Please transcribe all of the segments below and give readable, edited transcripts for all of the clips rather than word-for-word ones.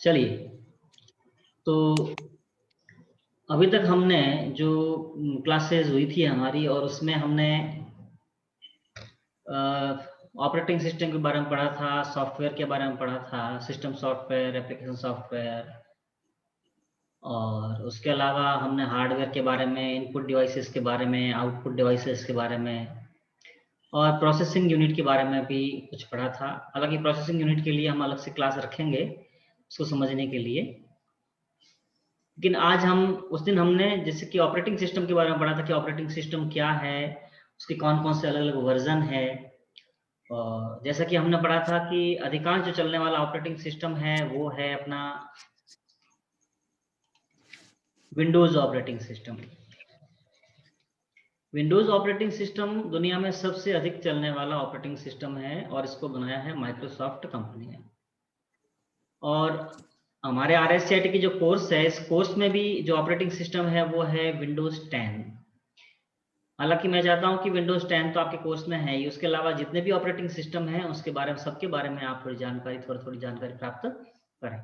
चलिए, तो अभी तक हमने जो क्लासेस हुई थी हमारी, और उसमें हमने ऑपरेटिंग सिस्टम के बारे में पढ़ा था, सॉफ्टवेयर के बारे में पढ़ा था, सिस्टम सॉफ्टवेयर, एप्लीकेशन सॉफ्टवेयर, और उसके अलावा हमने हार्डवेयर के बारे में, इनपुट डिवाइसेस के बारे में, आउटपुट डिवाइसेस के बारे में, और प्रोसेसिंग यूनिट के बारे में भी कुछ पढ़ा था। हालांकि प्रोसेसिंग यूनिट के लिए हम अलग से क्लास रखेंगे उसको समझने के लिए, लेकिन आज हम, उस दिन हमने जैसे कि ऑपरेटिंग सिस्टम के बारे में पढ़ा था कि ऑपरेटिंग सिस्टम क्या है, उसके कौन कौन से अलग अलग वर्जन है। और जैसा कि हमने पढ़ा था कि अधिकांश जो चलने वाला ऑपरेटिंग सिस्टम है वो है अपना Windows operating system. Windows operating system दुनिया में सबसे अधिक चलने वाला ऑपरेटिंग सिस्टम है, और इसको बनाया है माइक्रोसॉफ्ट कंपनी ने। और हमारे RSCIT की जो कोर्स है, इस कोर्स में भी जो ऑपरेटिंग सिस्टम है वो है विंडोज 10। हालांकि मैं चाहता हूं कि विंडोज 10 तो आपके कोर्स में है ही, उसके अलावा जितने भी ऑपरेटिंग सिस्टम है उसके बारे में, सबके बारे में आप थोड़ी जानकारी प्राप्त करें।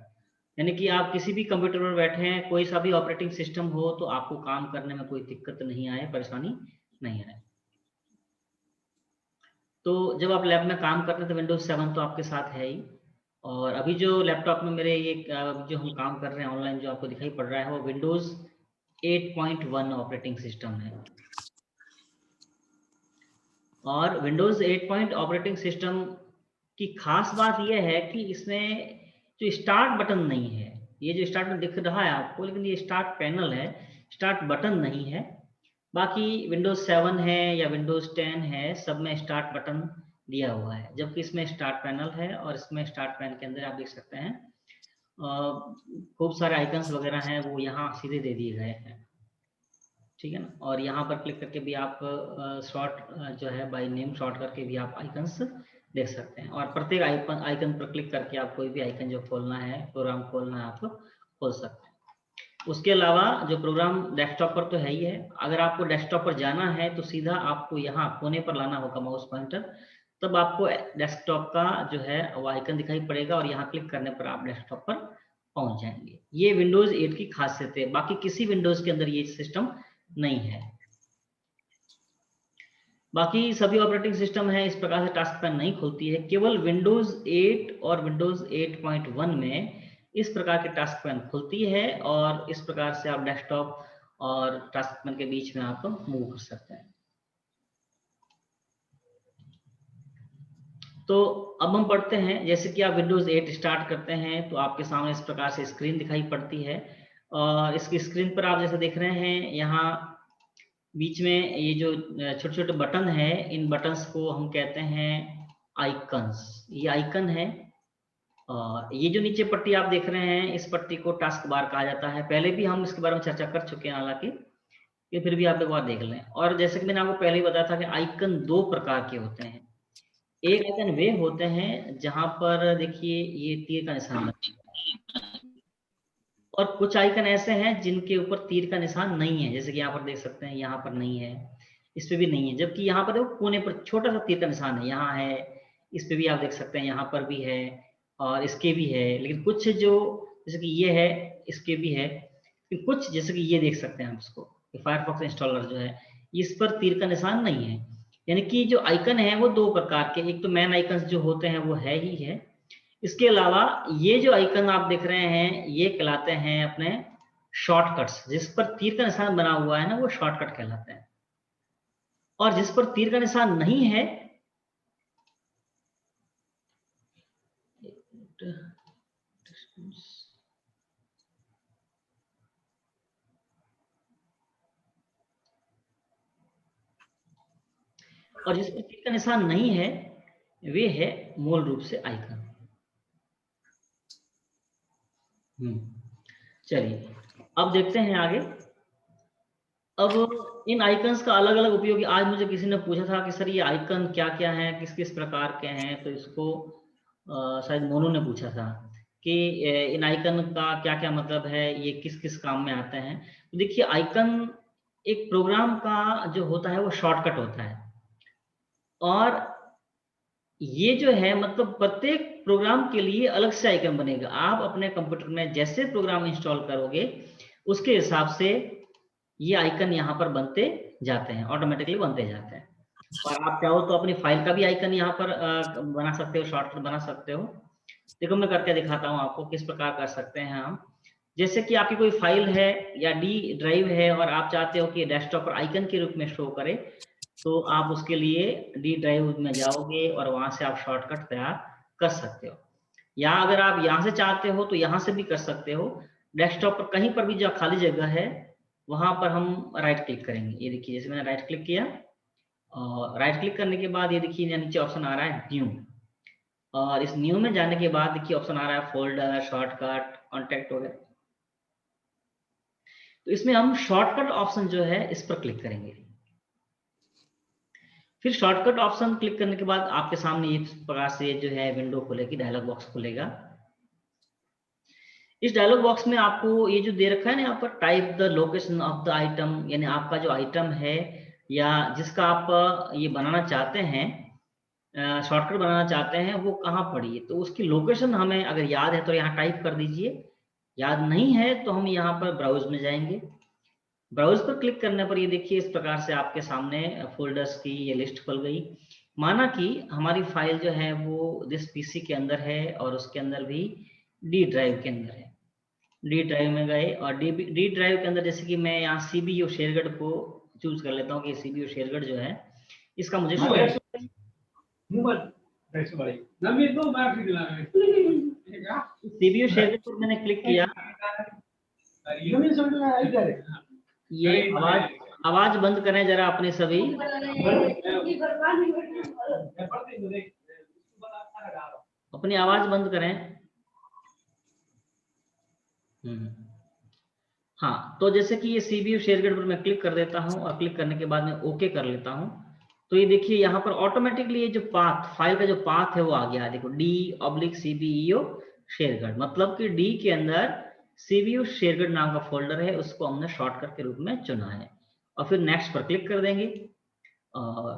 यानी कि आप किसी भी कंप्यूटर पर बैठे हैं, कोई सा भी ऑपरेटिंग सिस्टम हो, तो आपको काम करने में कोई दिक्कत नहीं आए, परेशानी नहीं आए। तो जब आप लैब में काम करते हैं तो विंडोज 7 तो आपके साथ है ही, और अभी जो लैपटॉप में मेरे ये जो हम काम कर रहे हैं ऑनलाइन, जो आपको दिखाई पड़ रहा है, वो विंडोज 8.1 ऑपरेटिंग सिस्टम है। और विंडोज 8 ऑपरेटिंग सिस्टम की खास बात यह है कि इसमें जो स्टार्ट बटन नहीं है, ये जो स्टार्ट बटन दिख रहा है आपको, लेकिन ये स्टार्ट पैनल है, स्टार्ट बटन नहीं है। बाकी विंडोज 7 है या विंडोज 10 है, सब में स्टार्ट बटन दिया हुआ है, जबकि इसमें स्टार्ट पैनल है। और इसमें स्टार्ट पैनल के अंदर आप देख सकते हैं खूब सारे आइकन्स वगैरह हैं, वो यहाँ सीधे दे दिए गए हैं, ठीक है ना। और यहाँ पर क्लिक करके भी आप शॉर्ट जो है बाय नेम शॉर्ट करके भी आप आइकन्स देख सकते हैं, और प्रत्येक आइकन पर क्लिक करके आप कोई भी आइकन जो खोलना है, प्रोग्राम खोलना है, आप खोल सकते हैं। उसके अलावा जो प्रोग्राम डेस्कटॉप पर तो है ही है, अगर आपको डेस्कटॉप पर जाना है तो सीधा आपको यहाँ कोने पर लाना होगा माउस पॉइंटर, तब आपको डेस्कटॉप का जो है वो आइकन दिखाई पड़ेगा, और यहाँ क्लिक करने पर आप डेस्कटॉप पर पहुंच जाएंगे। ये विंडोज 8 की खासियत है, बाकी किसी विंडोज के अंदर ये सिस्टम नहीं है। बाकी सभी ऑपरेटिंग सिस्टम है इस प्रकार से टास्क पैन नहीं खुलती है, केवल विंडोज 8 और विंडोज 8.1 में इस प्रकार की टास्क पैन खुलती है, और इस प्रकार से आप डेस्कटॉप और टास्क पैन के बीच में आप मूव कर सकते हैं। तो अब हम पढ़ते हैं, जैसे कि आप विंडोज 8 स्टार्ट करते हैं तो आपके सामने इस प्रकार से स्क्रीन दिखाई पड़ती है, और इसकी स्क्रीन पर आप जैसे देख रहे हैं, यहाँ बीच में ये जो छोटे छोटे बटन है, इन बटन्स को हम कहते हैं आइकन्स। ये आइकन है, और ये जो नीचे पट्टी आप देख रहे हैं, इस पट्टी को टास्क बार कहा जाता है। पहले भी हम इसके बारे में चर्चा कर चुके हैं, हालांकि ये फिर भी आप एक बार देख लें। और जैसे कि मैंने आपको पहले ही बताया था कि आइकन दो प्रकार के होते हैं। एक आइकन वे होते हैं जहां पर देखिए ये तीर का निशान है, और कुछ आइकन ऐसे हैं जिनके ऊपर तीर का निशान नहीं है, जैसे कि यहाँ पर देख सकते हैं, यहाँ पर नहीं है, इस पे भी नहीं है, जबकि यहाँ पर देखो कोने पर छोटा सा तीर का निशान है, यहाँ है, इस पे भी आप देख सकते हैं, यहाँ पर भी है, और इसके भी है। लेकिन कुछ जो जैसे कि ये है, इसके भी है, लेकिन कुछ जैसे कि ये देख सकते हैं आप इसको, फायरफॉक्स इंस्टॉलर जो है, इस पर तीर का निशान नहीं है। यानी कि जो आइकन है वो दो प्रकार के, एक तो मेन आइकन जो होते हैं वो है ही है, इसके अलावा ये जो आइकन आप देख रहे हैं ये कहलाते हैं अपने शॉर्टकट्स। जिस पर तीर का निशान बना हुआ है ना, वो शॉर्टकट कहलाते हैं, और जिस पर तीर का निशान नहीं है, और जिस पर तीर का निशान नहीं है, वे है मूल रूप से आइकन। चलिए अब देखते हैं आगे। अब इन आइकन्स का अलग अलग उपयोग, आज मुझे किसी ने पूछा था कि सर ये आइकन क्या क्या हैं, किस किस प्रकार के हैं, तो इसको शायद मोनू ने पूछा था कि इन आइकन का क्या क्या मतलब है, ये किस किस काम में आते हैं। तो देखिए, आइकन एक प्रोग्राम का जो होता है वो शॉर्टकट होता है, और ये जो है मतलब प्रत्येक प्रोग्राम के लिए अलग से आइकन बनेगा। आप अपने कंप्यूटर में जैसे प्रोग्राम इंस्टॉल करोगे उसके हिसाब से ये आइकन यहाँ पर बनते जाते हैं, ऑटोमेटिकली बनते जाते हैं। और आप चाहो तो अपनी फाइल का भी आइकन यहाँ पर बना सकते हो, शॉर्टकट बना सकते हो। देखो मैं करके दिखाता हूँ आपको किस प्रकार कर सकते हैं हम। जैसे कि आपकी कोई फाइल है या डी ड्राइव है और आप चाहते हो कि डेस्कटॉप पर आइकन के रूप में शो करे, तो आप उसके लिए डी ड्राइव में जाओगे और वहां से आप शॉर्टकट तैयार कर सकते हो। या अगर आप यहाँ से चाहते हो तो यहाँ से भी कर सकते हो। डेस्कटॉप पर कहीं पर भी जो खाली जगह है वहां पर हम राइट क्लिक करेंगे। ये देखिए जैसे मैंने राइट क्लिक किया और राइट क्लिक करने के बाद ये देखिए नीचे ऑप्शन आ रहा है न्यू, और इस न्यू में जाने के बाद देखिए ऑप्शन आ रहा है फोल्डर, शॉर्टकट, कॉन्टैक्ट वगैरह। तो इसमें हम शॉर्टकट ऑप्शन जो है इस पर क्लिक करेंगे। फिर शॉर्टकट ऑप्शन क्लिक करने के बाद आपके सामने इस प्रकार से जो है विंडो खुलेगी, डायलॉग बॉक्स खुलेगा। इस डायलॉग बॉक्स में आपको ये जो दे रखा है ना यहाँ पर type the location of the item, यानी आपका जो आइटम है या जिसका आप ये बनाना चाहते हैं, शॉर्टकट बनाना चाहते हैं, वो कहाँ पड़ी है। तो उसकी लोकेशन हमें अगर याद है तो यहाँ टाइप कर दीजिए, याद नहीं है तो हम यहाँ पर ब्राउज में जाएंगे। ब्राउज पर क्लिक करने पर ये देखिए इस प्रकार से आपके सामने फोल्डर्स की ये लिस्ट खुल गई। माना कि हमारी फाइल जो है वो दिस पीसी के अंदर है और उसके अंदर भी डी ड्राइव के अंदर है। डी ड्राइव में गए और डी ड्राइव के अंदर जैसे कि मैं यहाँ सीबीयू शेयरगढ़ को चूज कर लेता हूँ कि सीबीयू शेयरगढ़ जो है इसका मुझे सीबीयू शेयरगढ़ पर मैंने क्लिक किया। ये आवाज बंद करें जरा अपने सभी। अपनी आवाज बंद करें। हाँ, तो जैसे कि ये सीबीयू शेयरगढ़ पर मैं क्लिक कर देता हूँ और क्लिक करने के बाद मैं ओके कर लेता हूँ, तो ये देखिए यहाँ पर ऑटोमेटिकली ये जो पाथ, फाइल का जो पाथ है वो आ गया है। देखो D/CBEO शेयरगढ़, मतलब कि डी के अंदर सीबीयू शेयरगढ़ नाम का फोल्डर है, उसको हमने शॉर्टकट के रूप में चुना है। और फिर नेक्स्ट पर क्लिक कर देंगे।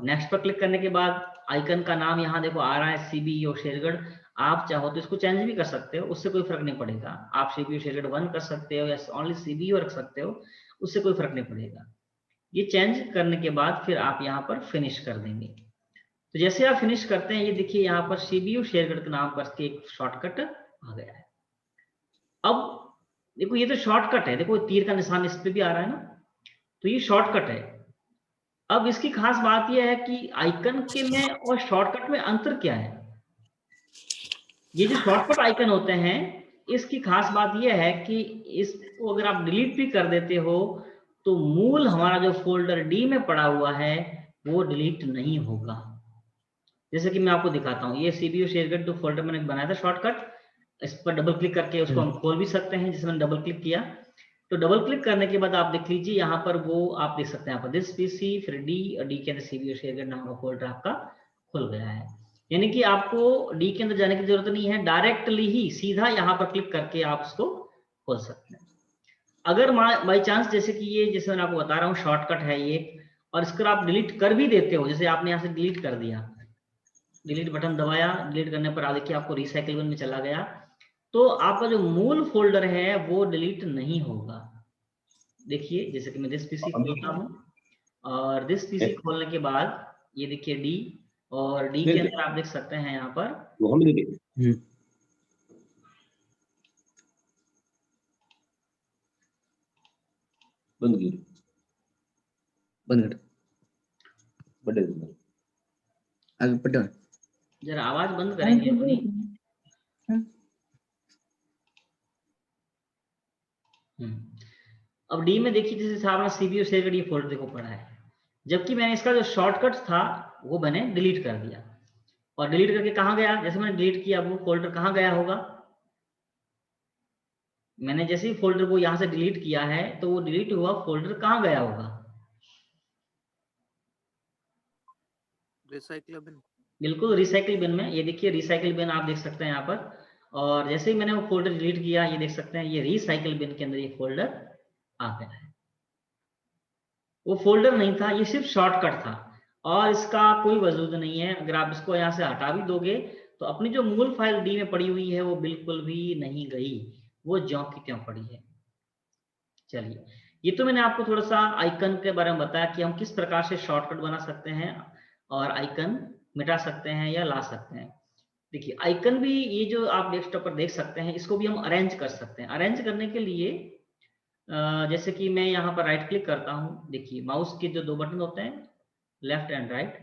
नेक्स्ट पर क्लिक करने के बाद आइकन का नाम यहाँ देखो आ रहा है सीबीयू शेयरगढ़। आप चाहो तो इसको चेंज भी कर सकते हो, उससे कोई फर्क नहीं पड़ेगा। आप सीबीयू शेयरगढ़ 1 कर सकते हो या ओनली सीबीयू रख सकते हो, उससे कोई फर्क नहीं पड़ेगा। ये चेंज करने के बाद फिर आप यहाँ पर फिनिश कर देंगे। तो जैसे आप फिनिश करते हैं ये देखिए यहाँ पर सीबीयू शेयरगढ़ के नाम पर एक शॉर्टकट आ गया है। अब देखो ये तो शॉर्टकट है, देखो तीर का निशान इस पे भी आ रहा है ना, तो ये शॉर्टकट है। अब इसकी खास बात यह है कि आइकन के में और शॉर्टकट में अंतर क्या है। ये जो शॉर्टकट आइकन होते हैं इसकी खास बात यह है कि इसको अगर आप डिलीट भी कर देते हो तो मूल हमारा जो फोल्डर डी में पड़ा हुआ है वो डिलीट नहीं होगा। जैसे कि मैं आपको दिखाता हूँ, ये सीबीयू शेयरगढ़ जो फोल्डर मैंने बनाया था शॉर्टकट, इस पर डबल क्लिक करके उसको हम खोल भी सकते हैं। जिसमें डबल क्लिक किया तो डबल क्लिक करने के बाद आप देख लीजिए यहाँ पर वो आप देख सकते हैं यहाँ पर दिस पीसी, फिर डी और डी के अंदर सीबीयू शेयरगढ़ नाम का फोल्डर आपका खुल गया है। यानी कि आपको डी के अंदर जाने की जरूरत नहीं है, डायरेक्टली ही सीधा यहाँ पर क्लिक करके आप उसको खोल सकते हैं। अगर बाई चांस जैसे कि ये जैसे मैं आपको बता रहा हूँ शॉर्टकट है ये, और इसको आप डिलीट कर भी देते हो, जैसे आपने यहाँ से डिलीट कर दिया, डिलीट बटन दबाया, डिलीट करने पर देखिए आपको रिसाइकिल बिन में चला गया, तो आपका जो मूल फोल्डर है वो डिलीट नहीं होगा। देखिए जैसे कि मैं दिस पीसी खोलता हूँ और दिस पीसी खोलने के बाद ये देखिए डी, और डी के अंदर आप देख सकते हैं यहाँ पर जरा आवाज बंद करेंगे अपनी। अब डी में देखिए जिस हिसाब से सीबीयू शेयरगढ़ ये फोल्डर को पड़ा है, जबकि मैंने इसका जो शॉर्टकट था वो मैंने डिलीट कर दिया। और डिलीट करके कहाँ गया, जैसे मैंने डिलीट किया वो फोल्डर कहाँ गया होगा, मैंने जैसे ही फोल्डर को यहाँ से डिलीट किया है तो वो डिलीट हुआ फोल्डर कहाँ गया होगा, रिसाइकिल बिन। बिल्कुल रिसाइकिल बिन में। ये देखिए रिसाइकिल बिन आप देख सकते हैं यहाँ पर, और जैसे ही मैंने वो फोल्डर डिलीट किया ये देख सकते हैं ये रिसाइकिल बिन के अंदर ये फोल्डर आ गया है। वो फोल्डर नहीं था, ये सिर्फ शॉर्टकट था और इसका कोई वजूद नहीं है। अगर आप इसको यहाँ से हटा भी दोगे तो अपनी जो मूल फाइल डी में पड़ी हुई है वो बिल्कुल भी नहीं गई, वो ज्यों की त्यों पड़ी है। चलिए, ये तो मैंने आपको थोड़ा सा आइकन के बारे में बताया कि हम किस प्रकार से शॉर्टकट बना सकते हैं और आइकन मिटा सकते हैं या ला सकते हैं। देखिए, आइकन भी ये जो आप डेस्कटॉप पर देख सकते हैं, इसको भी हम अरेंज कर सकते हैं। अरेंज करने के लिए जैसे कि मैं यहाँ पर राइट क्लिक करता हूँ, देखिए माउस के जो दो बटन होते हैं, लेफ्ट एंड राइट,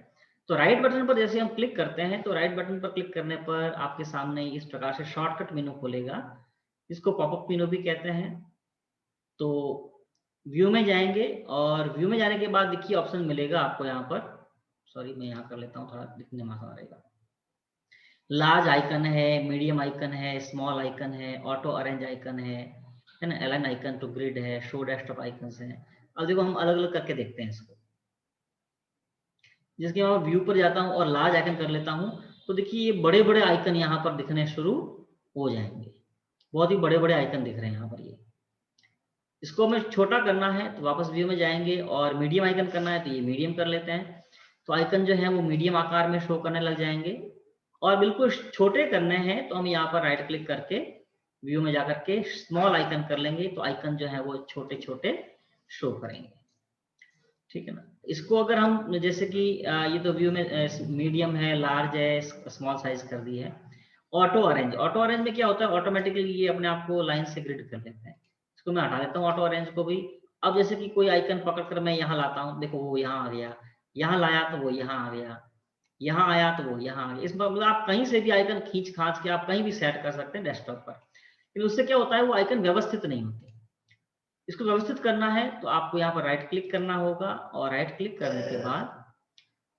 तो राइट बटन पर जैसे हम क्लिक करते हैं तो राइट बटन पर क्लिक करने पर आपके सामने इस प्रकार से शॉर्टकट मेनू खुलेगा, इसको पॉपअप मेनू भी कहते हैं। तो व्यू में जाएंगे और व्यू में जाने के बाद देखिए ऑप्शन मिलेगा आपको यहाँ पर, सॉरी मैं यहाँ कर लेता हूँ, थोड़ा दिखने में आसान रहेगा। लार्ज आइकन है, मीडियम आइकन है, स्मॉल आइकन है, ऑटो अरेंज आइकन है ना, अलाइन आइकन टू ग्रिड है, शो डेस्कटॉप आइकन्स हैं। अब देखो हम अलग अलग करके देखते हैं इसको। जिसके मैं व्यू पर जाता हूँ और लार्ज आइकन कर लेता हूँ, तो देखिए ये बड़े बड़े आइकन यहाँ पर दिखने शुरू हो जाएंगे, बहुत ही बड़े बड़े आइकन दिख रहे हैं यहाँ पर। ये इसको हमें छोटा करना है तो वापस व्यू में जाएंगे, और मीडियम आइकन करना है तो ये मीडियम कर लेते हैं, तो आइकन जो है वो मीडियम आकार में शो करने लग जाएंगे। और बिल्कुल छोटे करने हैं तो हम यहाँ पर राइट क्लिक करके व्यू में जाकर के स्मॉल आइकन कर लेंगे, तो आइकन जो है वो छोटे छोटे शो करेंगे, ठीक है ना। इसको अगर हम जैसे कि ये तो व्यू में मीडियम है, लार्ज है, स्मॉल साइज कर दी है। ऑटो अरेंज, ऑटो अरेंज में क्या होता है, ऑटोमेटिकली ये अपने आप को लाइन से ग्रिड कर लेते हैं। इसको मैं हटा देता हूँ ऑटो अरेंज को भी। अब जैसे कि कोई आइकन पकड़कर मैं यहाँ लाता हूँ, देखो वो यहाँ आ गया, यहाँ लाया तो वो यहाँ आ गया, यहाँ आया तो वो यहाँ आ गया। इस मतलब आप कहीं से भी आइकन खींच खांच के आप कहीं भी सेट कर सकते हैं डेस्कटॉप पर, लेकिन उससे क्या होता है वो आइकन व्यवस्थित नहीं होते। इसको व्यवस्थित करना है तो आपको यहाँ पर राइट क्लिक करना होगा, और राइट क्लिक करने के बाद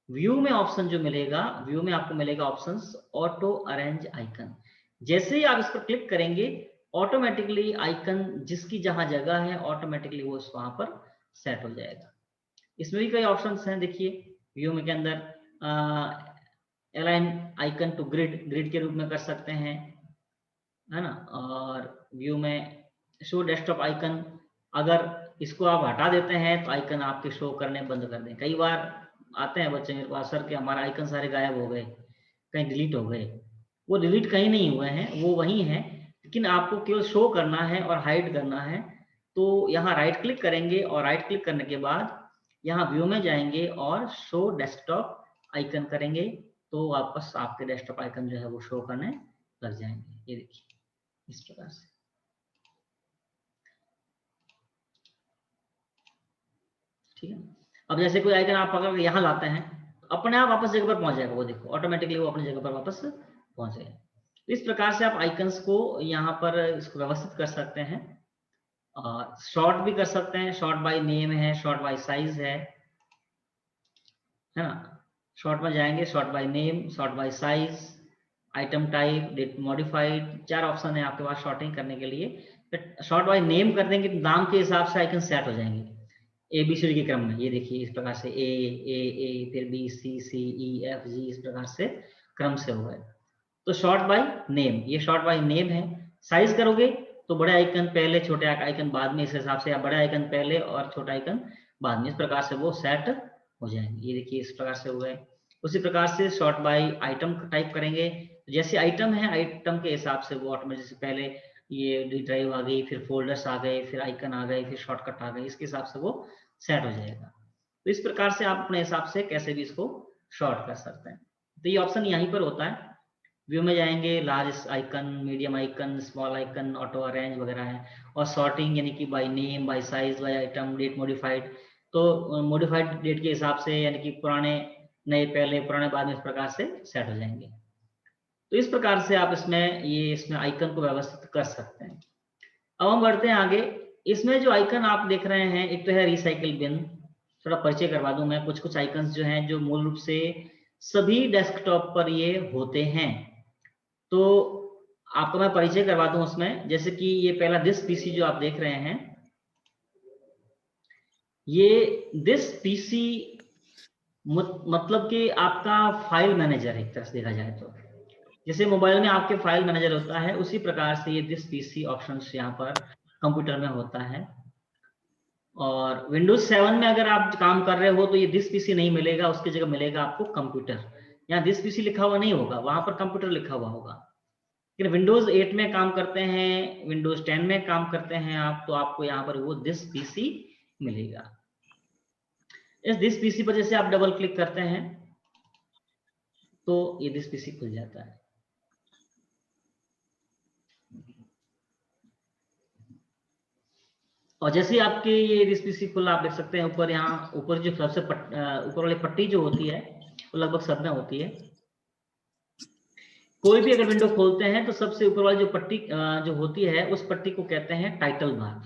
व्यू में ऑप्शन जो मिलेगा, व्यू में आपको मिलेगा ऑप्शन ऑटो अरेंज आइकन। जैसे ही आप इस पर क्लिक करेंगे ऑटोमेटिकली आइकन जिसकी जहां जगह है ऑटोमेटिकली वो वहां पर सेट हो जाएगा। इसमें भी कई ऑप्शंस हैं, देखिए व्यू में के अंदर align icon to grid, grid के रूप में कर सकते हैं, है ना। और व्यू में शो डेस्कटॉप आइकन, अगर इसको आप हटा देते हैं तो आइकन आपके शो करने बंद कर दें। कई बार आते हैं बच्चे मेरे पास, सर के हमारा आइकन सारे गायब हो गए, कहीं डिलीट हो गए। वो डिलीट कहीं नहीं हुए हैं, वो वही हैं, लेकिन आपको केवल शो करना है और हाइड करना है। तो यहाँ राइट क्लिक करेंगे और राइट क्लिक करने के बाद यहाँ व्यू में जाएंगे और शो डेस्कटॉप आइकन करेंगे, तो वापस आपके डेस्कटॉप आइकन जो है वो शो करने लग जाएंगे। ये देखिए इस प्रकार से, ठीक है। अब जैसे कोई आइकन आप पकड़ के यहाँ लाते हैं तो अपने आप वापस जगह पर पहुंच जाएगा, वो देखो ऑटोमेटिकली वो अपनी जगह पर वापस पहुंच जाएगा। तो इस प्रकार से आप आइकन्स को यहाँ पर इसको व्यवस्थित कर सकते हैं, और शॉर्ट भी कर सकते हैं, शॉर्ट बाय नेम है, शॉर्ट बाय साइज है ना। शॉर्ट में जाएंगे, sort by name, sort by size, item type, date modified, 4 option है आपके पास शॉर्टिंग करने के लिए। शॉर्ट बाय नेम कर देंगे तो नाम के हिसाब से आइकन सेट हो जाएंगे ABCD के क्रम में। ये देखिए इस प्रकार से ए फिर BCCEFG इस प्रकार से क्रम से हो गए। तो शॉर्ट बाय नेम, ये शॉर्ट बाय नेम है। साइज करोगे तो बड़े आइकन पहले, छोटे आइकन बाद में, इस हिसाब से, या बड़े आइकन पहले और छोटा आइकन बाद में, इस प्रकार से वो सेट हो जाएंगे। ये देखिए इस प्रकार से हो गए। उसी प्रकार से शॉर्ट बाय आइटम टाइप करेंगे, जैसे आइटम है आइटम के हिसाब से वो ऑटोमेटिक, जैसे पहले ये डी ड्राइव आ गई, फिर फोल्डर्स आ गए, फिर आइकन आ गए, फिर शॉर्टकट आ गए, इसके हिसाब से वो सेट हो जाएगा। तो इस प्रकार से आप अपने हिसाब से कैसे भी इसको शॉर्ट कर सकते हैं। तो ये ऑप्शन यहीं पर होता है। व्यू में जाएंगे, large icon, medium icon, small icon, auto arrange वगैरह है। और सॉर्टिंग यानी कि by name, by size, by item, date modified, तो मॉडिफाइड डेट के हिसाब से, यानी कि पुराने नए पहले, पुराने बाद में, इस प्रकार से सेट हो जाएंगे। तो इस प्रकार से आप इसमें आइकन को व्यवस्थित कर सकते हैं। अब हम बढ़ते हैं आगे। इसमें जो आइकन आप देख रहे हैं, एक तो है रिसाइकिल बिन, थोड़ा परिचय करवा दूं मैं। कुछ आइकन्स जो हैं जो मूल रूप से सभी डेस्कटॉप पर ये होते हैं, तो आपको मैं परिचय करवा दूं उसमें। जैसे कि ये पहला दिस पीसी जो आप देख रहे हैं, ये दिस पीसी मतलब कि आपका फाइल मैनेजर है एक तरह से देखा जाए तो। जैसे मोबाइल में आपके फाइल मैनेजर होता है, उसी प्रकार से ये दिस पीसी ऑप्शन यहाँ पर कंप्यूटर में होता है। और विंडोज 7 में अगर आप काम कर रहे हो तो ये दिस पीसी नहीं मिलेगा, उसकी जगह मिलेगा आपको कंप्यूटर, यहाँ दिस पीसी लिखा हुआ नहीं होगा, वहां पर कंप्यूटर लिखा हुआ होगा। लेकिन विंडोज 8 में काम करते हैं, विंडोज 10 में काम करते हैं आप, तो आपको यहाँ पर वो दिस पीसी मिलेगा। इस दिस पीसी पर जैसे आप डबल क्लिक करते हैं तो ये दिस पीसी खुल जाता है। और जैसे आपके ये दिस पीसी खुला, आप देख सकते हैं ऊपर, यहाँ ऊपर जो सबसे ऊपर वाली पट्टी जो होती है वो लगभग सब में होती है। कोई भी अगर विंडो खोलते हैं तो सबसे ऊपर वाली जो पट्टी जो होती है उस पट्टी को कहते हैं टाइटल बार।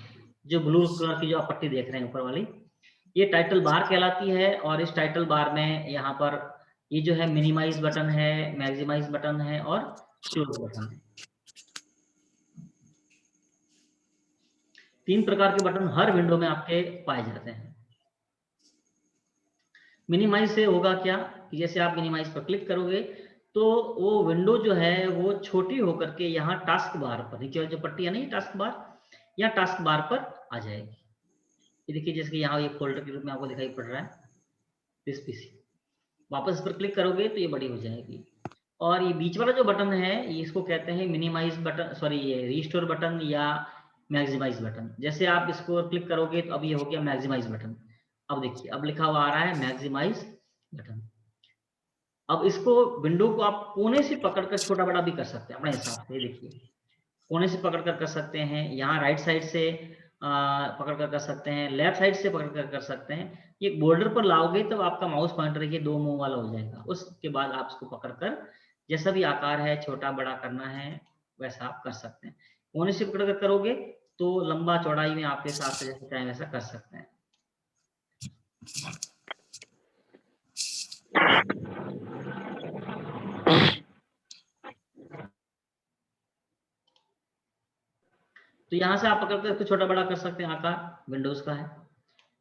जो ब्लू कलर की जो आप पट्टी देख रहे हैं ऊपर वाली, ये टाइटल बार कहलाती है। और इस टाइटल बार में यहाँ पर ये जो है मिनिमाइज बटन है, मैक्सिमाइज बटन है और क्लोज बटन है। 3 प्रकार के बटन हर विंडो में आपके पाए जाते हैं। मिनिमाइज से होगा क्या कि जैसे आप मिनिमाइज पर क्लिक करोगे तो वो विंडो जो है वो छोटी होकर के यहाँ टास्क बार पर, नीचे जो पट्टी है ना, ये टास्क बार, यहाँ टास्क बार पर आ जाएगी। ये देखिए, जैसे कि यहाँ ये फोल्डर के रूप में आपको दिखाई पड़ रहा है दिस पीसी। वापस इस पर क्लिक करोगे तो ये बड़ी हो जाएगी। और ये बीच वाला जो बटन है ये इसको कहते हैं मिनिमाइज बटन, सॉरी ये रिस्टोर बटन या मैक्सिमाइज बटन। जैसे आप इसको क्लिक करोगे तो अब ये हो गया मैक्सिमाइज बटन। अब देखिए, अब लिखा हुआ आ रहा है मैक्सिमाइज बटन। अब इसको विंडो को आप कोने से पकड़कर छोटा बड़ा भी कर सकते हैं अपने हिसाब से। देखिए, कोने से पकड़कर कर सकते हैं, यहाँ राइट साइड से पकड़कर कर सकते हैं, लेफ्ट साइड से पकड़कर कर सकते हैं। ये बॉर्डर पर लाओगे तो आपका माउस पॉइंटर ये 2 मुंह वाला हो जाएगा। उसके बाद आप इसको पकड़कर जैसा भी आकार है, छोटा बड़ा करना है वैसा आप कर सकते हैं। कोने से पकड़कर करोगे तो लंबा चौड़ाई में आपके हिसाब से जैसे चाहे वैसा कर सकते हैं। तो यहाँ से आप पकड़कर इसको छोटा बड़ा कर सकते हैं, आकार विंडोज का है।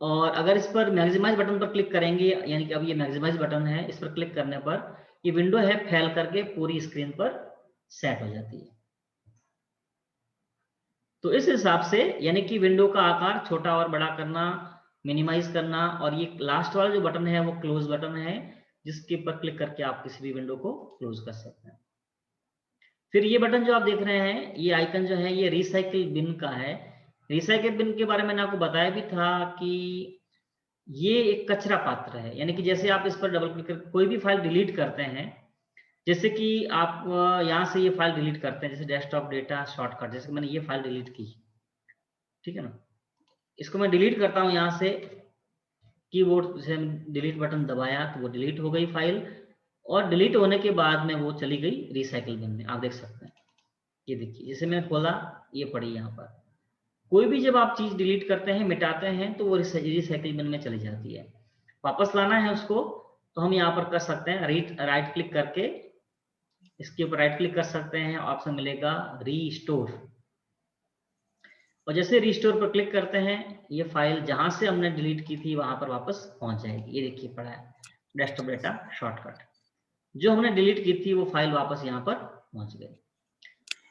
और अगर इस पर मैक्सिमाइज बटन पर क्लिक करेंगे, यानी कि अब ये मैक्सिमाइज बटन है, इस पर क्लिक करने पर ये विंडो है फैल करके पूरी स्क्रीन पर सेट हो जाती है। तो इस हिसाब से यानी कि विंडो का आकार छोटा और बड़ा करना, मिनिमाइज करना, और ये लास्ट वाला जो बटन है वो क्लोज बटन है, जिसके ऊपर क्लिक करके आप किसी भी विंडो को क्लोज कर सकते हैं। फिर ये बटन जो आप देख रहे हैं, ये आइकन जो है ये रिसाइकिल बिन का है। रिसाइकिल बिन के बारे में मैंने आपको बताया भी था कि ये एक कचरा पात्र है। यानी कि जैसे आप इस पर डबल क्लिक कर कोई भी फाइल डिलीट करते हैं, जैसे कि आप यहाँ से ये फाइल डिलीट करते हैं, जैसे डेस्कटॉप डेटा शॉर्टकट, जैसे मैंने ये फाइल डिलीट की, ठीक है ना, इसको मैं डिलीट करता हूँ यहाँ से, कीबोर्ड से डिलीट बटन दबाया तो वो डिलीट हो गई फाइल, और डिलीट होने के बाद में वो चली गई रिसाइकिल बिन में। आप देख सकते हैं, ये देखिए, जैसे मैंने खोला ये पड़ी यहाँ पर। कोई भी जब आप चीज डिलीट करते हैं, मिटाते हैं, तो वो रिसाइकिल बिन में चली जाती है। वापस लाना है उसको तो हम यहाँ पर कर सकते हैं, राइट क्लिक करके इसके ऊपर राइट क्लिक कर सकते हैं, ऑप्शन मिलेगा रीस्टोर। और जैसे रीस्टोर पर क्लिक करते हैं, ये फाइल जहां से हमने डिलीट की थी वहां पर वापस पहुंच जाएगी। ये देखिए पड़ा है डेस्कटॉप डेटा शॉर्टकट, जो हमने डिलीट की थी वो फाइल वापस यहाँ पर पहुंच गई।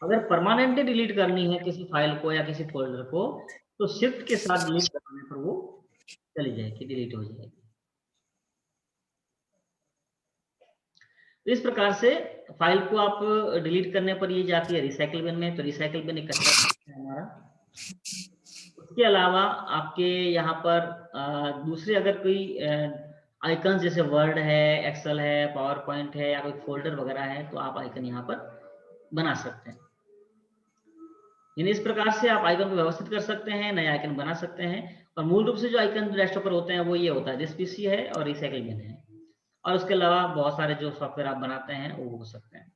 अगर परमानेंटली डिलीट करनी है किसी फाइल को या किसी फोल्डर को, तो शिफ्ट के साथ डिलीट करने पर वो चली जाएगी, डिलीट हो जाएगी। तो इस प्रकार से फाइल को आप डिलीट करने पर ये जाती है रिसाइकिल बिन में। तो रिसाइकिल बिन एक कचरा है हमारा। उसके अलावा आपके यहाँ पर दूसरे अगर कोई आइकन जैसे वर्ड है, एक्सेल है, पावर पॉइंट है, या कोई फोल्डर वगैरह है, तो आप आइकन यहाँ पर बना सकते हैं। यानी इस प्रकार से आप आइकन को व्यवस्थित कर सकते हैं, नए आइकन बना सकते हैं। और मूल रूप से जो आइकन डेस्कटॉप पर होते हैं वो ये होता है, दिस पीसी है और रिसाइकिल बिन है। और उसके अलावा बहुत सारे जो सॉफ्टवेयर आप बनाते हैं वो हो सकते हैं।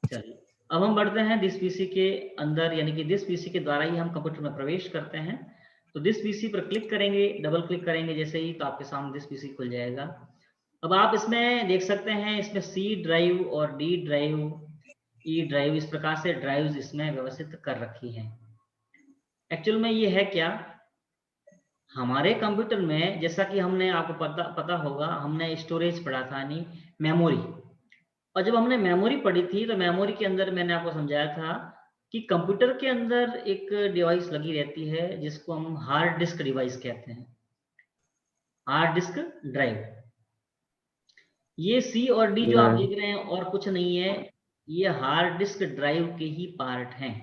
चलिए, अब हम बढ़ते हैं दिस पीसी के अंदर, यानी कि दिस पीसी के द्वारा ही हम कंप्यूटर में प्रवेश करते हैं। तो दिस पीसी पर क्लिक करेंगे, डबल क्लिक करेंगे जैसे ही, तो आपके सामने दिस पीसी खुल जाएगा। अब आप इसमें देख सकते हैं, इसमें सी ड्राइव और डी ड्राइव, ई ड्राइव, इस प्रकार से ड्राइव्स इसमें व्यवस्थित कर रखी हैं। एक्चुअल में ये है क्या, हमारे कंप्यूटर में, जैसा कि हमने आपको पता होगा, हमने स्टोरेज पढ़ा था, नहीं मेमोरी। और जब हमने मेमोरी पढ़ी थी तो मेमोरी के अंदर मैंने आपको समझाया था कि कंप्यूटर के अंदर एक डिवाइस लगी रहती है जिसको हम हार्ड डिस्क डिवाइस कहते हैं, हार्ड डिस्क ड्राइव। ये सी और डी जो आप देख रहे हैं और कुछ नहीं है, ये हार्ड डिस्क ड्राइव के ही पार्ट हैं।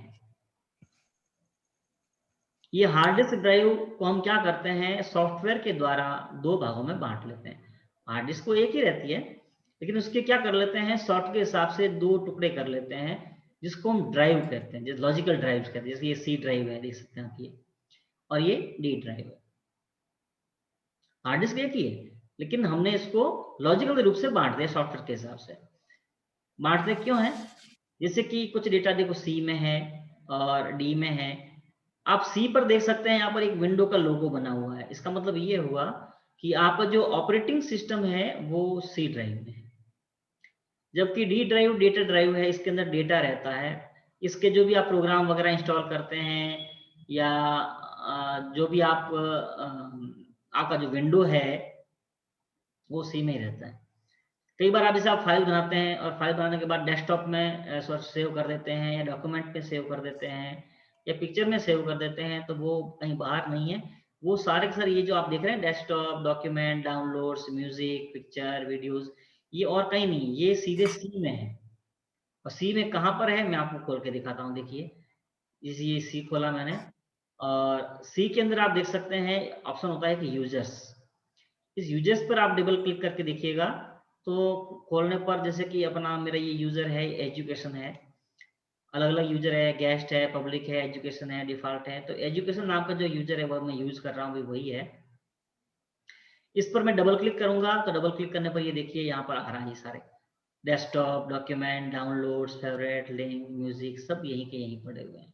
ये हार्ड डिस्क ड्राइव को हम क्या करते हैं, सॉफ्टवेयर के द्वारा दो भागों में बांट लेते हैं। हार्ड डिस्क को एक ही रहती है, लेकिन उसके क्या कर लेते हैं, सॉफ्ट के हिसाब से दो टुकड़े कर लेते हैं, जिसको हम ड्राइव कहते हैं, जैसे लॉजिकल ड्राइव कहते हैं। जैसे ये सी ड्राइव है, देख सकते हैं आप ये, और ये डी ड्राइव है। हार्ड डिस्क एक ही है, लेकिन हमने इसको लॉजिकल रूप से बांट दिया सॉफ्टवेयर के हिसाब से। बांटते क्यों है, जैसे कि कुछ डेटा देखो सी में है और डी में है। आप सी पर देख सकते हैं, यहाँ पर एक विंडो का लोगो बना हुआ है। इसका मतलब ये हुआ कि आपका जो ऑपरेटिंग सिस्टम है वो सी ड्राइव में है, जबकि डी ड्राइव डेटा ड्राइव है, इसके अंदर डेटा रहता है। इसके जो भी आप प्रोग्राम वगैरह इंस्टॉल करते हैं, या जो भी आप आपका जो विंडो है वो सी में ही रहता है। कई बार आप जैसे आप फाइल बनाते हैं और फाइल बनाने के बाद डेस्कटॉप में सेव कर देते हैं, या डॉक्यूमेंट में सेव कर देते हैं, या पिक्चर में सेव कर देते हैं, तो वो कहीं बाहर नहीं है। वो सारे के सारे ये जो आप देख रहे हैं, desktop, document, downloads, music, picture, videos, ये और कहीं नहीं, ये सीधे सी में है। और सी में कहाँ पर है, मैं आपको खोल के दिखाता हूँ। देखिए, ये सी खोला मैंने, और सी के अंदर आप देख सकते हैं ऑप्शन होता है कि यूजर्स। इस यूजर्स पर आप डबल क्लिक करके देखिएगा, तो खोलने पर जैसे कि अपना मेरा ये यूजर है, एजुकेशन है, अलग अलग यूजर है, गेस्ट है, पब्लिक है, एजुकेशन है, डिफॉल्ट है। तो एजुकेशन नाम का जो यूजर है वो मैं यूज कर रहा हूँ, वही है। इस पर मैं डबल क्लिक करूंगा, तो डबल क्लिक करने पर ये देखिए यहाँ पर आ रहा है, ये सारे desktop, document, downloads, favourite, link, music, सब यहीं के यहीं पड़े हुए हैं।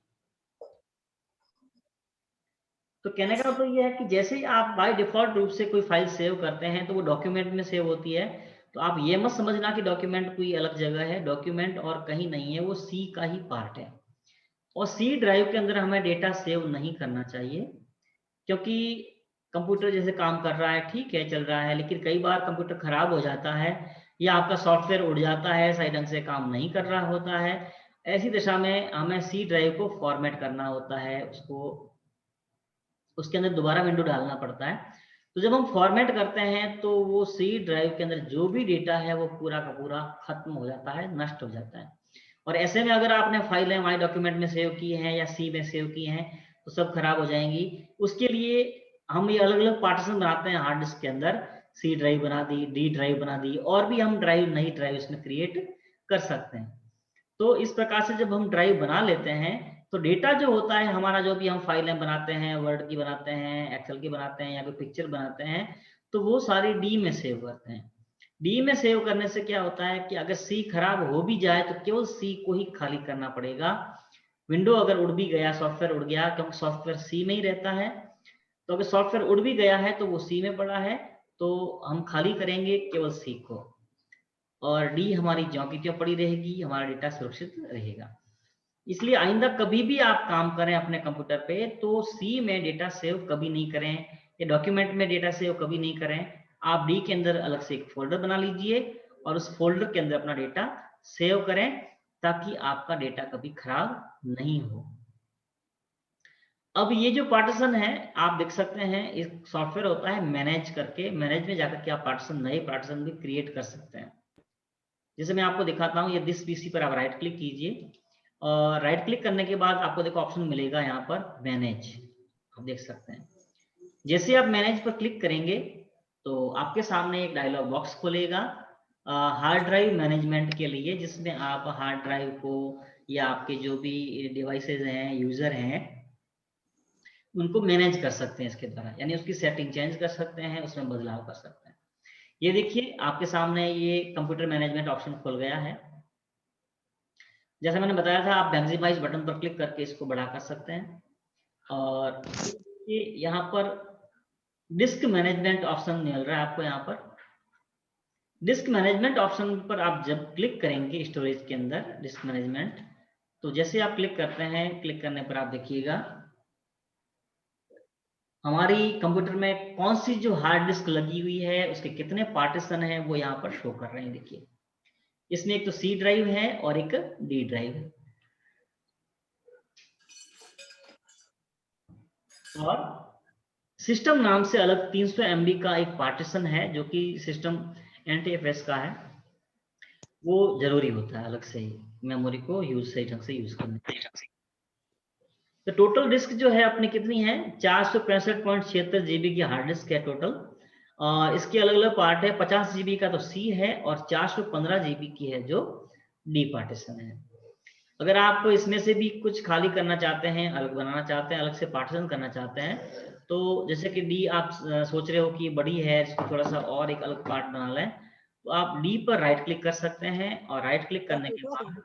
तो कहने का मतलब ये है कि जैसे ही आप बाय डिफॉल्ट रूप से कोई फाइल सेव करते हैं तो वो डॉक्यूमेंट में सेव होती है। तो आप ये मत समझना कि डॉक्यूमेंट कोई अलग जगह है, डॉक्यूमेंट और कहीं नहीं है, वो सी का ही पार्ट है। और सी ड्राइव के अंदर हमें डेटा सेव नहीं करना चाहिए, क्योंकि कंप्यूटर जैसे काम कर रहा है, ठीक है, चल रहा है, लेकिन कई बार कंप्यूटर खराब हो जाता है, या आपका सॉफ्टवेयर उड़ जाता है, सही ढंग से काम नहीं कर रहा होता है। ऐसी दशा में हमें सी ड्राइव को फॉर्मेट करना होता है, उसको उसके अंदर दोबारा विंडो डालना पड़ता है। तो जब हम फॉर्मेट करते हैं तो वो सी ड्राइव के अंदर जो भी डेटा है वो पूरा का पूरा खत्म हो जाता है, नष्ट हो जाता है। और ऐसे में अगर आपने फाइलें माई डॉक्यूमेंट में सेव की हैं या सी में सेव की हैं, तो सब खराब हो जाएंगी। उसके लिए हम ये अलग अलग पार्टीशन बनाते हैं हार्ड डिस्क के अंदर। सी ड्राइव बना दी, डी ड्राइव बना दी, और भी हम ड्राइव, नई ड्राइव इसमें क्रिएट कर सकते हैं। तो इस प्रकार से जब हम ड्राइव बना लेते हैं, तो डेटा जो होता है हमारा, जो भी हम फाइलें बनाते हैं, वर्ड की बनाते हैं, एक्सेल की बनाते हैं, या कोई पिक्चर बनाते हैं, तो वो सारी डी में सेव करते हैं। डी में सेव करने से क्या होता है कि अगर सी खराब हो भी जाए तो केवल सी को ही खाली करना पड़ेगा। विंडो अगर उड़ भी गया, सॉफ्टवेयर उड़ गया, क्योंकि सॉफ्टवेयर सी में ही रहता है, तो अगर सॉफ्टवेयर उड़ भी गया है तो वो सी में पड़ा है, तो हम खाली करेंगे केवल सी को, और डी हमारी ज्यों की त्यों पड़ी रहेगी, हमारा डेटा सुरक्षित रहेगा। इसलिए आइंदा कभी भी आप काम करें अपने कंप्यूटर पे, तो सी में डेटा सेव कभी नहीं करें, या डॉक्यूमेंट में डेटा सेव कभी नहीं करें। आप डी के अंदर अलग से एक फोल्डर बना लीजिए, और उस फोल्डर के अंदर अपना डेटा सेव करें, ताकि आपका डेटा कभी खराब नहीं हो। अब ये जो पार्टीशन है, आप देख सकते हैं, एक सॉफ्टवेयर होता है मैनेज करके, मैनेज में जाकर के आप पार्टीशन, नए पार्टीशन भी क्रिएट कर सकते हैं। जैसे मैं आपको दिखाता हूँ, ये दिस पीसी पर आप राइट क्लिक कीजिए, और राइट क्लिक करने के बाद आपको देखो ऑप्शन मिलेगा यहाँ पर मैनेज, आप देख सकते हैं। जैसे आप मैनेज पर क्लिक करेंगे तो आपके सामने एक डायलॉग बॉक्स खुलेगा हार्ड ड्राइव मैनेजमेंट के लिए, जिसमें आप हार्ड ड्राइव को, या आपके जो भी डिवाइसेज हैं, यूजर हैं, उनको मैनेज कर सकते हैं इसके द्वारा, यानी उसकी सेटिंग चेंज कर सकते हैं, उसमें बदलाव कर सकते हैं। ये देखिए आपके सामने ये कंप्यूटर मैनेजमेंट ऑप्शन खुल गया है। जैसे मैंने बताया था, आप मैक्सिमाइज बटन पर क्लिक करके इसको बड़ा कर सकते हैं। और ये यहाँ पर डिस्क मैनेजमेंट ऑप्शन मिल रहा है आपको। यहाँ पर डिस्क मैनेजमेंट ऑप्शन पर आप जब क्लिक करेंगे स्टोरेज के अंदर डिस्क मैनेजमेंट, तो जैसे आप क्लिक करते हैं, क्लिक करने पर आप देखिएगा हमारी कंप्यूटर में कौन सी जो हार्ड डिस्क लगी हुई है, उसके कितने पार्टीशन हैं, वो यहाँ पर शो कर रहे हैं। देखिए, इसमें एक तो सी ड्राइव है और एक डी ड्राइव है। और सिस्टम नाम से अलग 300 MB का एक पार्टीशन है, जो कि सिस्टम NTFS का है, वो जरूरी होता है अलग से ही मेमोरी को सही ढंग से यूज करने। तो टोटल डिस्क जो है अपनी कितनी है, 465.76 GB की हार्ड डिस्क है टोटल। और इसके अलग अलग पार्ट है, 50 GB का तो C है और 415 GB की है जो D पार्टीशन है। अगर आप इसमें से भी कुछ खाली करना चाहते हैं, अलग बनाना चाहते हैं, अलग से पार्टीशन करना चाहते हैं, तो जैसे कि D आप सोच रहे हो कि बड़ी है, इसको थोड़ा सा और एक अलग पार्ट बना लें, तो आप D पर राइट क्लिक कर सकते हैं और राइट क्लिक करने के बाद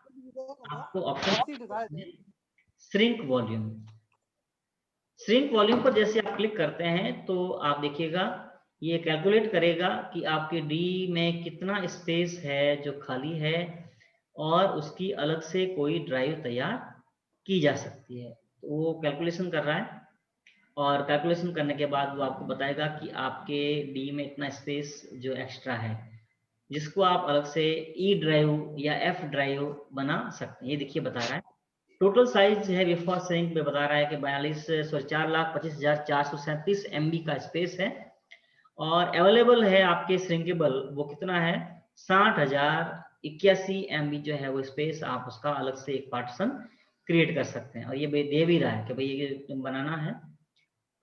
आपको option shrink volume. Shrink volume पर जैसे आप क्लिक करते हैं तो आप देखिएगा ये कैलकुलेट करेगा कि आपके डी में कितना स्पेस है जो खाली है और उसकी अलग से कोई ड्राइव तैयार की जा सकती है। तो वो कैलकुलेशन कर रहा है और कैलकुलेशन करने के बाद वो आपको बताएगा कि आपके डी में इतना स्पेस जो एक्स्ट्रा है, जिसको आप अलग से ई ड्राइव या एफ ड्राइव बना सकते हैं। ये देखिए बता रहा है टोटल साइज है बिफोर श्रिंक में, बता रहा है कि 4,25,437 MB का स्पेस है और अवेलेबल है आपके श्रिंकेबल वो कितना है 60,081 MB जो है वो स्पेस आप उसका अलग से एक पार्टीशन क्रिएट कर सकते हैं। और ये दे भी रहा है कि भाई ये बनाना है,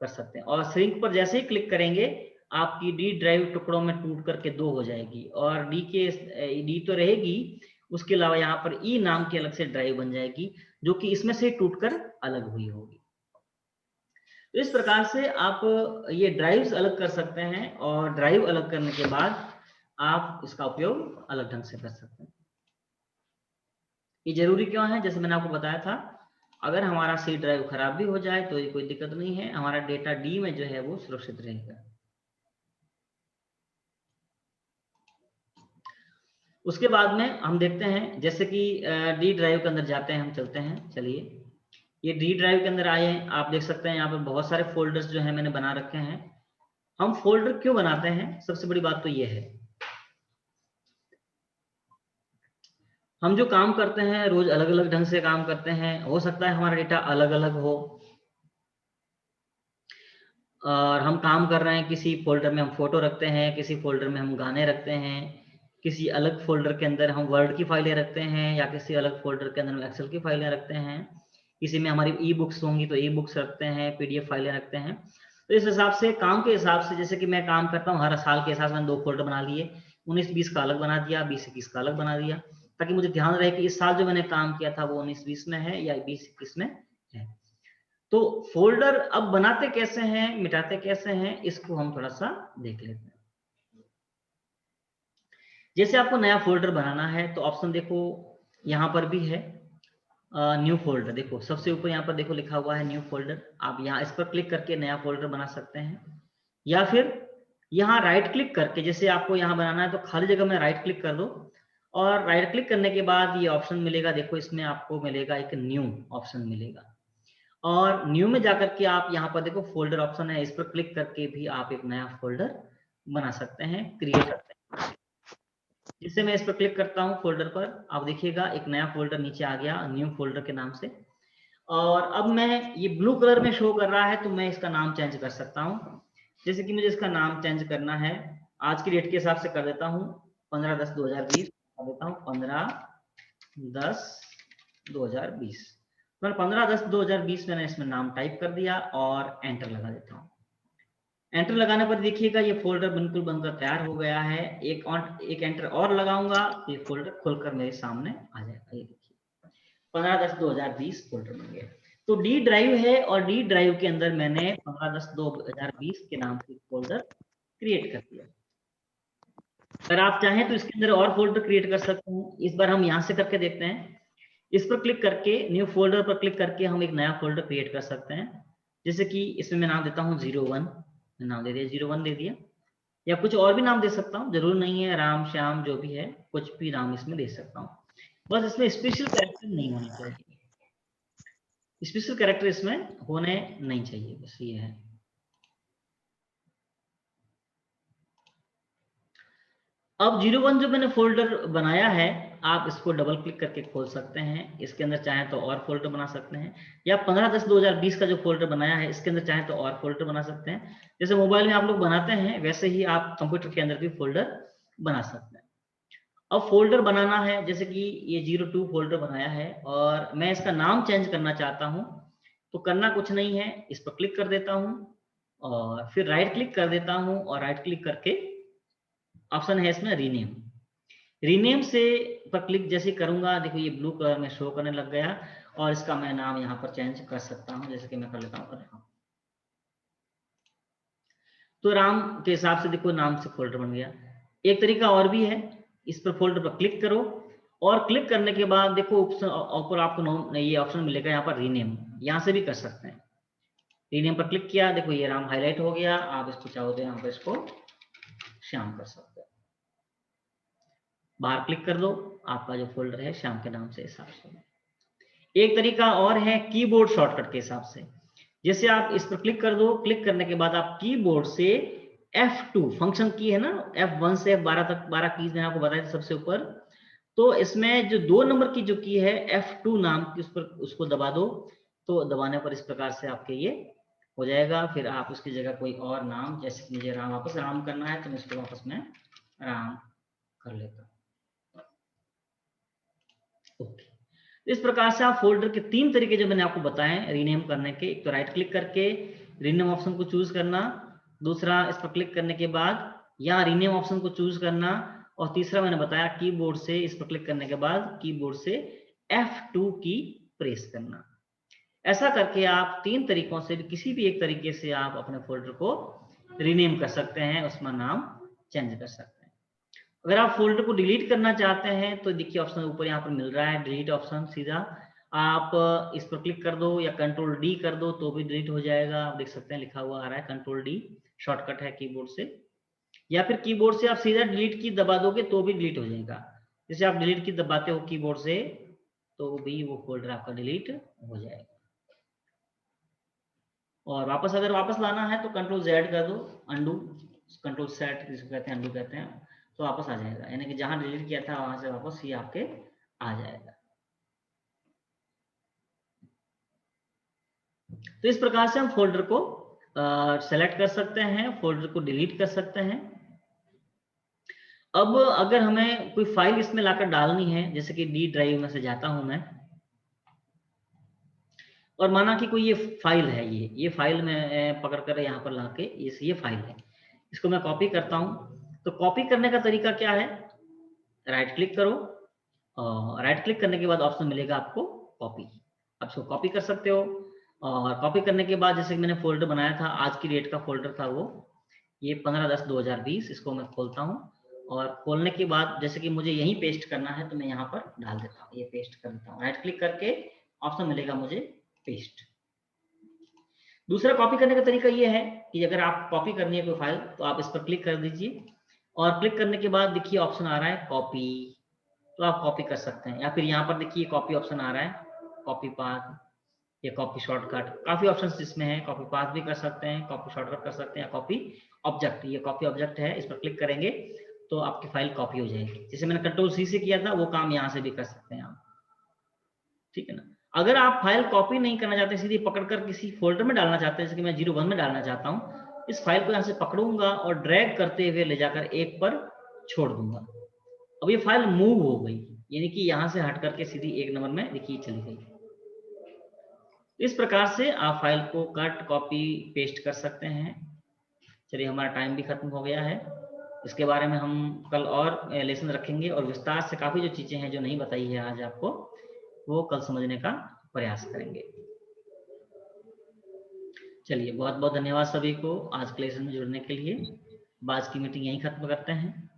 कर सकते हैं। और श्रिंक पर जैसे ही क्लिक करेंगे आपकी डी ड्राइव टुकड़ों में टूट करके 2 हो जाएगी और डी तो रहेगी, उसके अलावा यहाँ पर ई नाम की अलग से ड्राइव बन जाएगी जो कि इसमें से टूटकर अलग हुई होगी। तो इस प्रकार से आप ये ड्राइव्स अलग कर सकते हैं और ड्राइव अलग करने के बाद आप इसका उपयोग अलग ढंग से कर सकते हैं। ये जरूरी क्यों है, जैसे मैंने आपको बताया था, अगर हमारा सी ड्राइव खराब भी हो जाए तो ये कोई दिक्कत नहीं है, हमारा डेटा डी में जो है वो सुरक्षित रहेगा। उसके बाद में हम देखते हैं जैसे कि डी ड्राइव के अंदर जाते हैं, हम चलते हैं, चलिए ये डी ड्राइव के अंदर आए हैं, आप देख सकते हैं यहाँ पर बहुत सारे फोल्डर्स जो है मैंने बना रखे हैं। हम फोल्डर क्यों बनाते हैं, सबसे बड़ी बात तो ये है, हम जो काम करते हैं रोज अलग अलग ढंग से काम करते हैं, हो सकता है हमारा डेटा अलग अलग हो और हम काम कर रहे हैं, किसी फोल्डर में हम फोटो रखते हैं, किसी फोल्डर में हम गाने रखते हैं, किसी अलग फोल्डर के अंदर हम वर्ड की फाइलें रखते हैं या किसी अलग फोल्डर के अंदर हम एक्सेल की फाइलें रखते हैं, किसी में हमारी ई बुक्स होंगी तो ई बुक्स रखते हैं, PDF फाइलें रखते हैं। तो इस हिसाब से काम के हिसाब से, जैसे कि मैं काम करता हूँ हर साल के हिसाब से मैंने 2 फोल्डर बना लिए, 19-20 का अलग बना दिया, 20-21 का अलग बना दिया, ताकि मुझे ध्यान रहे कि इस साल जो मैंने काम किया था वो 19-20 में है या 20-21 में है। तो फोल्डर अब बनाते कैसे हैं, मिटाते कैसे हैं, इसको हम थोड़ा सा देख लेते हैं। जैसे आपको नया फोल्डर बनाना है तो ऑप्शन देखो यहाँ पर भी है न्यू फोल्डर, देखो सबसे ऊपर यहाँ पर देखो लिखा हुआ है न्यू फोल्डर, आप यहाँ इस पर क्लिक करके नया फोल्डर बना सकते हैं या फिर यहाँ राइट क्लिक करके, जैसे आपको यहाँ बनाना है तो खाली जगह में राइट क्लिक कर दो और राइट क्लिक करने के बाद ये ऑप्शन मिलेगा, देखो इसमें आपको मिलेगा एक न्यू ऑप्शन मिलेगा और न्यू में जाकर के आप यहाँ पर देखो फोल्डर ऑप्शन है, इस पर क्लिक करके भी आप एक नया फोल्डर बना सकते हैं, क्रिएट करते हैं। जिससे मैं इस पर क्लिक करता हूँ फोल्डर पर, आप देखिएगा एक नया फोल्डर नीचे आ गया न्यू फोल्डर के नाम से। और अब मैं ये ब्लू कलर में शो कर रहा है तो मैं इसका नाम चेंज कर सकता हूँ। जैसे कि मुझे इसका नाम चेंज करना है, आज की डेट के हिसाब से कर देता हूँ 15/10/2020 कर देता हूँ 15/10/2020। तो 15/10/2020 मैंने इसमें नाम टाइप कर दिया और एंटर लगा देता हूँ। एंटर लगाने पर देखिएगा ये फोल्डर बिल्कुल बनकर तैयार हो गया है। एक एंटर और लगाऊंगा तो ये फोल्डर खुलकर मेरे सामने आ जाएगा। ये देखिए 15/10/2020 फोल्डर बन गया। तो डी ड्राइव है और डी ड्राइव के अंदर मैंने 15/10/2020 के नाम से फोल्डर क्रिएट कर दिया। अगर आप चाहें तो इसके अंदर और फोल्डर क्रिएट कर सकते हैं। इस बार हम यहाँ से करके देखते हैं। इस पर क्लिक करके न्यू फोल्डर पर क्लिक करके हम एक नया फोल्डर क्रिएट कर सकते हैं। जैसे कि इसमें मैं नाम देता हूँ 01, नाम दे दिया 01 दे दिया, या कुछ और भी नाम दे सकता हूँ, जरूर नहीं है राम श्याम जो भी है, कुछ भी नाम इसमें दे सकता हूँ। बस इसमें स्पेशल कैरेक्टर नहीं होने चाहिए, स्पेशल कैरेक्टर इसमें होने नहीं चाहिए, बस ये है। अब 01 जो मैंने फोल्डर बनाया है, आप इसको डबल क्लिक करके खोल सकते हैं। इसके अंदर चाहें तो और फोल्डर बना सकते हैं, या 15/10/2020 का जो फोल्डर बनाया है इसके अंदर चाहें तो और फोल्डर बना सकते हैं। जैसे मोबाइल में आप लोग बनाते हैं वैसे ही आप कंप्यूटर के अंदर भी फोल्डर बना सकते हैं। अब फोल्डर बनाना है, जैसे कि ये 02 फोल्डर बनाया है और मैं इसका नाम चेंज करना चाहता हूं, तो करना कुछ नहीं है, इस पर क्लिक कर देता हूं और फिर राइट क्लिक कर देता हूं और राइट क्लिक करके ऑप्शन है इसमें रीनेम। रीनेम से पर क्लिक जैसे करूंगा, देखो ये ब्लू कलर में शो करने लग गया और इसका मैं नाम यहाँ पर चेंज कर सकता हूँ, जैसे कि मैं कर लेता हूँ राम। तो राम के हिसाब से देखो नाम से फोल्डर बन गया। एक तरीका और भी है, इस पर फोल्डर पर क्लिक करो और क्लिक करने के बाद देखो ऊपर आपको ये ऑप्शन मिलेगा यहाँ पर रीनेम, यहाँ से भी कर सकते हैं। रीनेम पर क्लिक किया, देखो ये राम हाईलाइट हो गया। आप इसको चाहो तो यहाँ पर इसको श्याम कर सकते हो, बाहर क्लिक कर दो, आपका जो फोल्डर है श्याम के नाम से हिसाब से। एक तरीका और है कीबोर्ड शॉर्टकट के हिसाब से, जैसे आप इस पर क्लिक कर दो, क्लिक करने के बाद आप कीबोर्ड से F2 फंक्शन की है ना, F1 से F12 तक 12 कीज मैंने आपको बताया था सबसे ऊपर, तो इसमें जो 2 नंबर की जो की है F2 नाम की, उस पर उसको दबा दो। तो दबाने पर इस प्रकार से आपके ये हो जाएगा। फिर आप उसकी जगह कोई और नाम, जैसे मुझे राम वापस राम करना है तो मैं इसको वापस में राम कर लेता हूँ। ओके, इस प्रकार से आप फोल्डर के 3 तरीके जो मैंने आपको बताए रीनेम करने के, एक तो राइट क्लिक करके रीनेम ऑप्शन को चूज करना, दूसरा इस पर क्लिक करने के बाद या रीनेम ऑप्शन को चूज करना, और तीसरा मैंने बताया कीबोर्ड से इस पर क्लिक करने के बाद कीबोर्ड से F2 की प्रेस करना। ऐसा करके आप 3 तरीकों से भी किसी भी एक तरीके से आप अपने फोल्डर को रीनेम कर सकते हैं, उसमें नाम चेंज कर सकते हैं। अगर आप फोल्डर को डिलीट करना चाहते हैं तो देखिए ऑप्शन ऊपर यहाँ पर मिल रहा है डिलीट ऑप्शन, सीधा आप इस पर क्लिक कर दो या कंट्रोल डी कर दो तो भी डिलीट हो जाएगा। आप देख सकते हैं लिखा हुआ आ रहा है कंट्रोल डी, शॉर्टकट है कीबोर्ड से, या फिर कीबोर्ड से आप सीधा डिलीट की दबा दोगे तो भी डिलीट हो जाएगा। जैसे आप डिलीट की दबाते हो कीबोर्ड से तो भी वो फोल्डर आपका डिलीट हो जाएगा। और वापस अगर वापस लाना है तो कंट्रोल जेड कर दो, अंडू, कंट्रोल सेट जिसको कहते हैं अंडू कहते हैं, तो वापस आ जाएगा, यानी कि जहां डिलीट किया था वहां से वापस ये आपके आ जाएगा। तो इस प्रकार से हम फोल्डर को सेलेक्ट कर सकते हैं, फोल्डर को डिलीट कर सकते हैं। अब अगर हमें कोई फाइल इसमें लाकर डालनी है, जैसे कि डी ड्राइव में से जाता हूं मैं और माना कि कोई ये फाइल है, ये फाइल मैं पकड़ कर यहाँ पर लाके ये फाइल है, इसको मैं कॉपी करता हूँ। तो कॉपी करने का तरीका क्या है, राइट क्लिक करो और राइट क्लिक करने के बाद ऑप्शन मिलेगा आपको कॉपी, आप इसको कॉपी कर सकते हो। और कॉपी करने के बाद जैसे कि मैंने फोल्डर बनाया था, आज की डेट का फोल्डर था वो, ये 15/10/2020, इसको मैं खोलता हूँ और खोलने के बाद जैसे कि मुझे यहीं पेस्ट करना है तो मैं यहाँ पर डाल देता हूँ, ये पेस्ट कर देता हूँ, राइट क्लिक करके ऑप्शन मिलेगा मुझे पेस्ट। दूसरा कॉपी करने का तरीका ये है कि अगर आप कॉपी करनी है कोई फाइल तो आप इस पर क्लिक कर दीजिए और क्लिक करने के बाद देखिए ऑप्शन आ रहा है कॉपी, तो आप कॉपी कर सकते हैं। या फिर यहाँ पर देखिए कॉपी ऑप्शन आ रहा है, कॉपी पाथ या कॉपी शॉर्टकट, काफी ऑप्शंस इसमें है, कॉपी पाथ भी कर सकते हैं, कॉपी शॉर्टकट कर सकते हैं, कॉपी ऑब्जेक्ट, ये कॉपी ऑब्जेक्ट है, इस पर क्लिक करेंगे तो आपकी फाइल कॉपी हो जाएगी। जैसे मैंने कंट्रोल सी से किया था वो काम यहाँ से भी कर सकते हैं आप, ठीक है ना। अगर आप फाइल कॉपी नहीं करना चाहते, सीधे पकड़कर किसी फोल्डर में डालना चाहते हैं, जैसे कि मैं 01 में डालना चाहता हूँ, इस फाइल को यहाँ से पकड़ूंगा और ड्रैग करते हुए ले जाकर एक पर छोड़ दूंगा। अब ये फाइल मूव हो गई, यानी कि यहाँ से हट करके सीधी 1 नंबर में देखिए चली गई। इस प्रकार से आप फाइल को कट कॉपी पेस्ट कर सकते हैं। चलिए हमारा टाइम भी खत्म हो गया है, इसके बारे में हम कल और लेसन रखेंगे और विस्तार से काफ़ी जो चीज़ें हैं जो नहीं बताई है आज आपको, वो कल समझने का प्रयास करेंगे। चलिए बहुत बहुत धन्यवाद सभी को आज के लेसन में जुड़ने के लिए। आज की मीटिंग यहीं खत्म करते हैं।